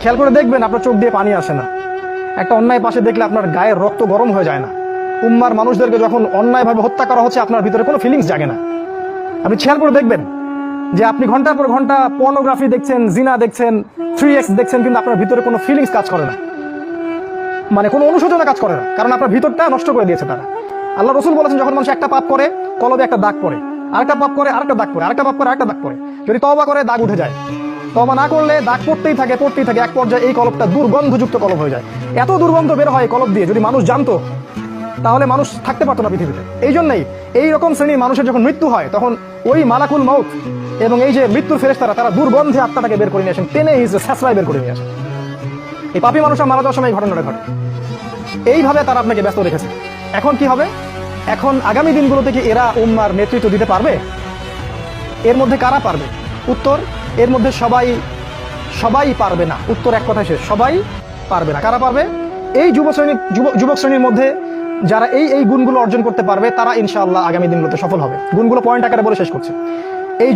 খেয়াল করে দেখবেন আপনার চোখ দিয়ে পানি আসে না, একটা অন্যায় পাশে দেখলে আপনার গায়ের রক্ত গরম হয়ে যায় না। উম্মার মানুষদেরকে যখন অন্যায়ভাবে হত্যা করা হচ্ছে আপনার ভিতরে কোনো ফিলিংস জাগে না। আপনি খেয়াল করে দেখবেন যে আপনি ঘন্টার পর ঘন্টা পর্নোগ্রাফি দেখছেন, জিনা দেখছেন, 3x দেখছেন, কিন্তু আপনার ভিতরে কোনো ফিলিংস কাজ করে না, মানে কোনো অনুশোচনা কাজ করে না, কারণ আপনার ভিতরটা নষ্ট করে দিয়েছে তারা। আল্লাহ রসুল বলেছেন যখন মানুষ একটা পাপ করে কলবে একটা দাগ পড়ে, আরেকটা পাপ করে আরেকটা দাগ পড়ে, আরেকটা পাপ করে আরেকটা দাগ পড়ে। যদি তওবা করে দাগ উঠে যায়, তওবা না করলে দাগ পড়তেই থাকে পড়তেই থাকে, এক পর্যায়ে এই কলবটা দুর্গন্ধযুক্ত কলব হয়ে যায়। এত দুর্গন্ধ বের হয় কলব দিয়ে, যদি মানুষ জানতো তাহলে মানুষ থাকতে পারতো না পৃথিবীতে। এই জন্যই এই রকম শ্রেণীর মানুষের যখন মৃত্যু হয় তখন ওই মালাকুল মউত এবং এই যে মৃত্যুর ফেরেশতারা তারা দুর্গন্ধে আত্মাটাকে বের করে নিয়ে আসেন, টেনে স্যাঁচড়ায় বের করে নিয়ে আসেন। এই পাপী মানুষরা মারা যাওয়ার সময় এই ঘটনাটা ঘটে। এইভাবে তারা আপনাকে ব্যস্ত রেখেছে। এখন কি হবে? এখন আগামী দিনগুলো থেকে এরা উম্মার নেতৃত্ব দিতে পারবে? এর মধ্যে কারা পারবে? উত্তর, এর মধ্যে সবাই পারবে না। উত্তর এক কথায় শেষ, সবাই পারবে না। কারা পারবে? এই যুবক শ্রেণীর মধ্যে যারা এই গুণগুলো অর্জন করতে পারবে তারা ইনশাআল্লাহ আগামী দিনগুলোতে সফল হবে। গুণগুলো পয়েন্ট আকারে বলে শেষ করছে। এই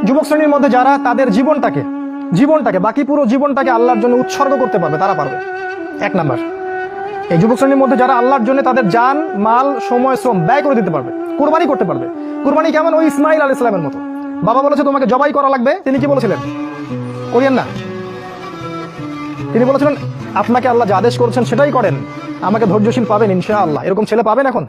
যুবক শ্রেণীর মধ্যে যারা তাদের জীবনটাকে বাকি পুরো জীবনটাকে আল্লাহর জন্য উৎসর্গ করতে পারবে তারা পারবে। এক নাম্বার, এই যুবক শ্রেণীর মধ্যে যারা আল্লাহর জন্য তাদের জান, মাল, সময়, শ্রম ব্যয় করে দিতে পারবে, কুরবানি করতে পারবে। কুরবানি কেমন? ওই ইসমাইল আলাইহিস সালামের মতো। বাবা বলেছে তোমাকে জবাই করা লাগবে, তিনি কি বলেছিলেন? করিয়েন না। তিনি বলেছিলেন আপনাকে আল্লাহ যা আদেশ করেছেন সেটাই করেন, আমাকে ধৈর্যশীল পাবেন ইনশাআল্লাহ। এরকম ছেলে পাবেন এখন?